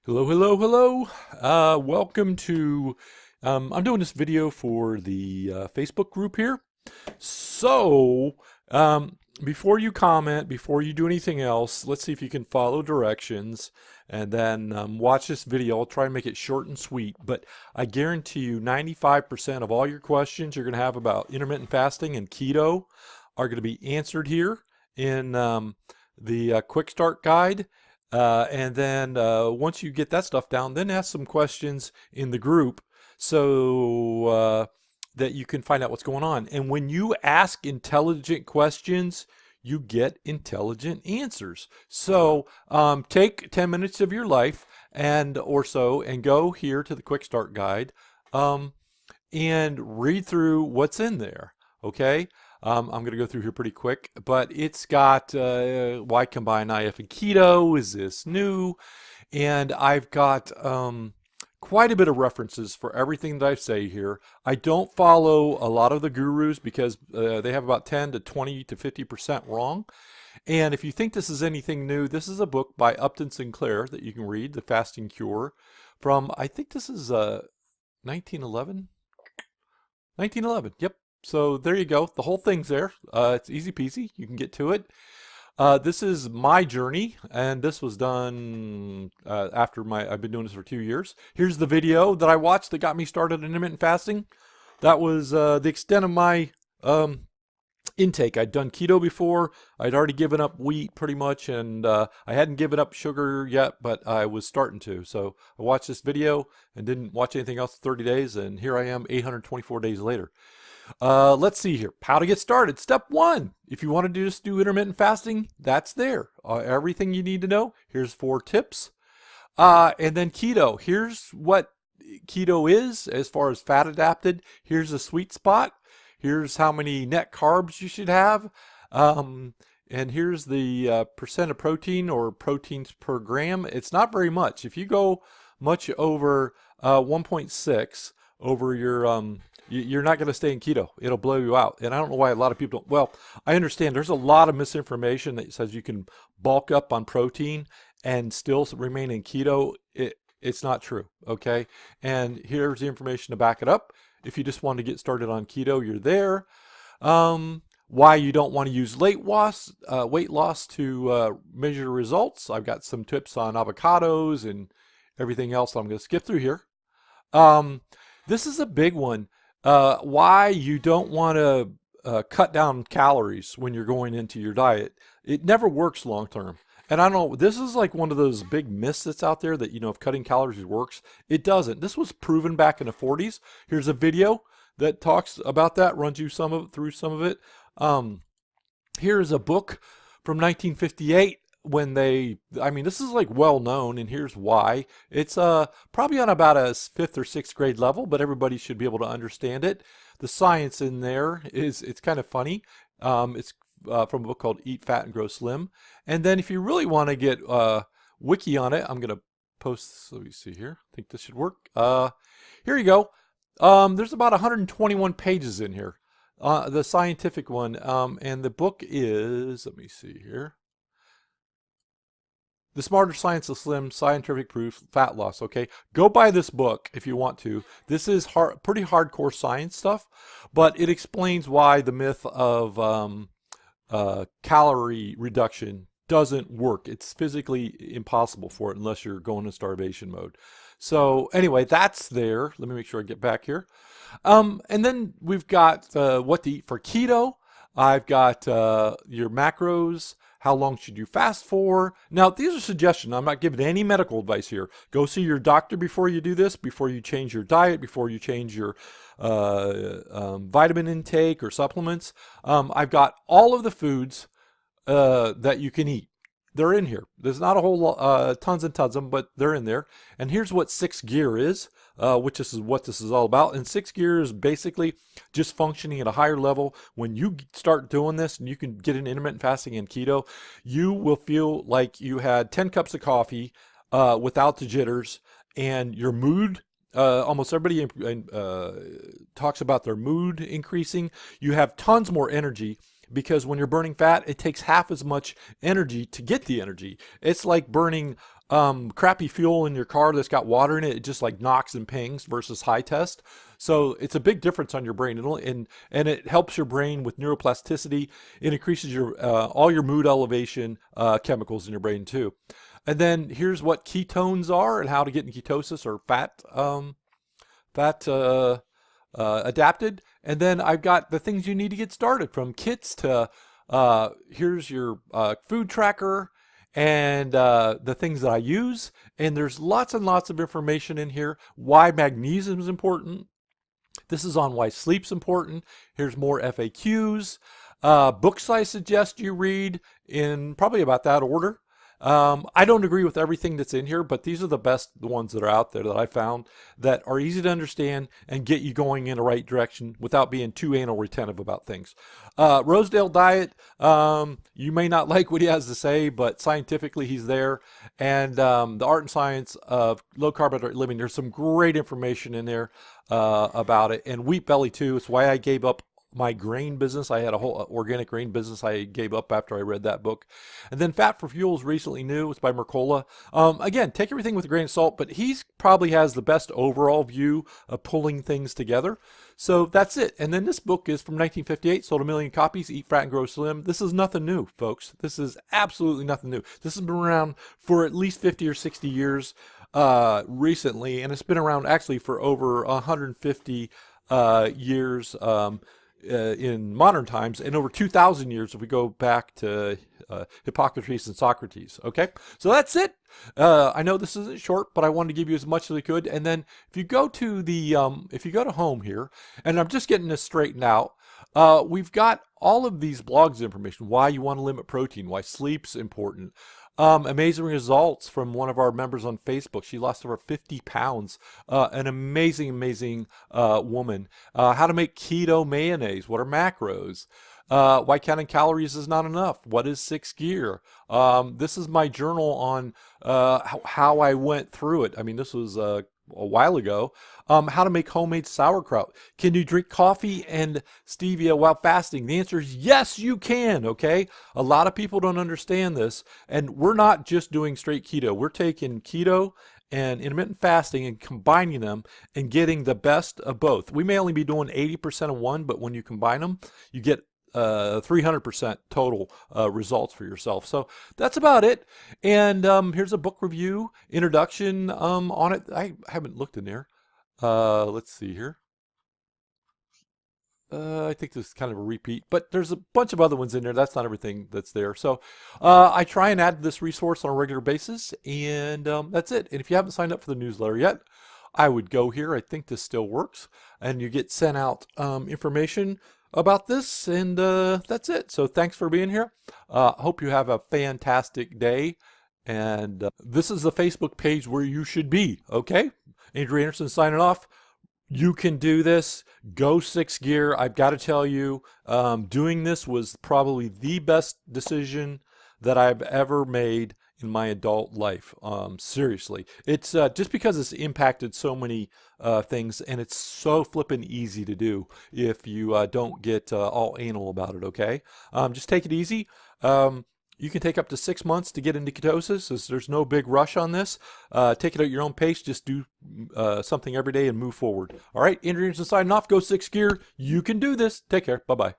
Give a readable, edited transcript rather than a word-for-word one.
Hello, hello, hello. Welcome to, I'm doing this video for the Facebook group here. So, before you comment, before you do anything else, let's see if you can follow directions and then watch this video. I'll try and make it short and sweet, but I guarantee you 95% of all your questions you're going to have about intermittent fasting and keto are going to be answered here in the quick start guide. And then once you get that stuff down, then ask some questions in the group so that you can find out what's going on. And when you ask intelligent questions, you get intelligent answers. So take 10 minutes of your life and or so and go here to the quick start guide and read through what's in there. Okay. I'm going to go through here pretty quick, but it's got why combine IF and keto? Is this new? And I've got quite a bit of references for everything that I say here. I don't follow a lot of the gurus because they have about 10 to 20 to 50% wrong. And if you think this is anything new, this is a book by Upton Sinclair that you can read, The Fasting Cure, from, I think this is 1911? 1911, yep. So there you go. The whole thing's there. It's easy peasy. You can get to it. This is my journey, and this was done after I've been doing this for 2 years. Here's the video that I watched that got me started in intermittent fasting. That was the extent of my intake. I'd done keto before. I'd already given up wheat pretty much, and I hadn't given up sugar yet, but I was starting to. So I watched this video and didn't watch anything else for 30 days, and here I am 824 days later. Let's see here. How to get started. Step 1. If you want to just do intermittent fasting, that's there. Everything you need to know. Here's 4 tips. And then keto. Here's what keto is as far as fat adapted. Here's a sweet spot. Here's how many net carbs you should have. And here's the percent of protein or proteins per gram. It's not very much. If you go much over 1.6 over your you're not going to stay in keto. It'll blow you out. And I don't know why a lot of people don't. Well, I understand there's a lot of misinformation that says you can bulk up on protein and still remain in keto. It's not true. Okay. And here's the information to back it up. If you just want to get started on keto, you're there. Why you don't want to use weight loss to measure results. I've got some tips on avocados and everything else I'm going to skip through here. This is a big one. Why you don't want to cut down calories when you're going into your diet. It never works long term. And I don't know, this is like one of those big myths that's out there that, if cutting calories works. It doesn't. This was proven back in the 40s. Here's a video that talks about that, runs you through some of it. Here's a book from 1958 when this is like well known, and here's why. It's probably on about a 5th or 6th grade level, but everybody should be able to understand it. The science in there it's kind of funny. It's from a book called Eat Fat and Grow Slim. And then if you really want to get wiki on it, I'm going to post, let me see here. I think this should work. Here you go. There's about 121 pages in here. The scientific one. And the book is, let me see here. The Smarter Science of Slim, Scientific Proof, Fat Loss, okay? Go buy this book if you want to. This is pretty hardcore science stuff, but it explains why the myth of calorie reduction doesn't work. It's physically impossible for it unless you're going in starvation mode. So anyway, that's there. Let me make sure I get back here. And then we've got what to eat for keto. I've got your macros. How long should you fast for? Now, these are suggestions. I'm not giving any medical advice here. Go see your doctor before you do this, before you change your diet, before you change your vitamin intake or supplements. I've got all of the foods that you can eat. They're in here. There's not a whole lot, tons and tons of them, but they're in there. And here's what 6 gear is, which is what this is all about. And 6 gear is basically just functioning at a higher level. When you start doing this and you can get in intermittent fasting and keto, you will feel like you had 10 cups of coffee without the jitters, and your mood, almost everybody talks about their mood increasing. You have tons more energy because when you're burning fat, it takes half as much energy to get the energy. It's like burning crappy fuel in your car that's got water in it. It just like knocks and pings versus high test. So it's a big difference on your brain, and it helps your brain with neuroplasticity. It increases your all your mood elevation chemicals in your brain too. And then here's what ketones are and how to get in ketosis or fat adapted. And then I've got the things you need to get started, from kits to here's your food tracker and the things that I use. And there's lots and lots of information in here. Why magnesium is important. This is on why sleep's important. Here's more FAQs. Books I suggest you read in probably about that order. I don't agree with everything that's in here, but these are the ones that are out there that I found that are easy to understand and get you going in the right direction without being too anal retentive about things. Rosedale Diet, you may not like what he has to say, but scientifically he's there. And The Art and Science of Low Carbohydrate Living, there's some great information in there about it. And Wheat Belly too. It's why I gave up my grain business. I had a whole organic grain business I gave up after I read that book. And then Fat for Fuel is recently new. It's by Mercola. Again, take everything with a grain of salt, but he's probably has the best overall view of pulling things together. So that's it. And then this book is from 1958, sold 1 million copies, Eat Fat and Grow Slim. This is nothing new, folks. This is absolutely nothing new. This has been around for at least 50 or 60 years recently, and it's been around actually for over 150 years in modern times, and over 2,000 years if we go back to Hippocrates and Socrates. Okay, so that's it. I know this isn't short, but I wanted to give you as much as I could. And then if you go to the if you go to home here, and I'm just getting this straightened out, we've got all of these blogs information: why you want to limit protein, why sleep's important. Amazing results from one of our members on Facebook. She lost over 50 pounds. An amazing woman. How to make keto mayonnaise. What are macros? Why counting calories is not enough. What is 6 gear? This is my journal on how I went through it. I mean, this was a while ago. How to make homemade sauerkraut. Can you drink coffee and stevia while fasting? The answer is yes, you can. Okay, a lot of people don't understand this, and we're not just doing straight keto. We're taking keto and intermittent fasting and combining them and getting the best of both. We may only be doing 80% of one, but when you combine them, you get 300% total results for yourself. So that's about it. And here's a book review introduction on it. I haven't looked in there. Let's see here. I think this is kind of a repeat, but there's a bunch of other ones in there. That's not everything that's there. So I try and add this resource on a regular basis, and that's it. And if you haven't signed up for the newsletter yet, I would go here. I think this still works, and you get sent out information about this, and that's it. So thanks for being here. Hope you have a fantastic day, and this is the Facebook page where you should be. Okay, Andrew Anderson signing off. You can do this. Go 6 gear. I've got to tell you, doing this was probably the best decision that I've ever made in my adult life. Seriously, it's just because it's impacted so many things, and it's so flippin' easy to do if you don't get all anal about it. Okay, just take it easy. You can take up to 6 months to get into ketosis. There's no big rush on this. Take it at your own pace. Just do something every day and move forward. All right, Andrew Anderson signing off. Go 6 gear. You can do this. Take care. Bye-bye.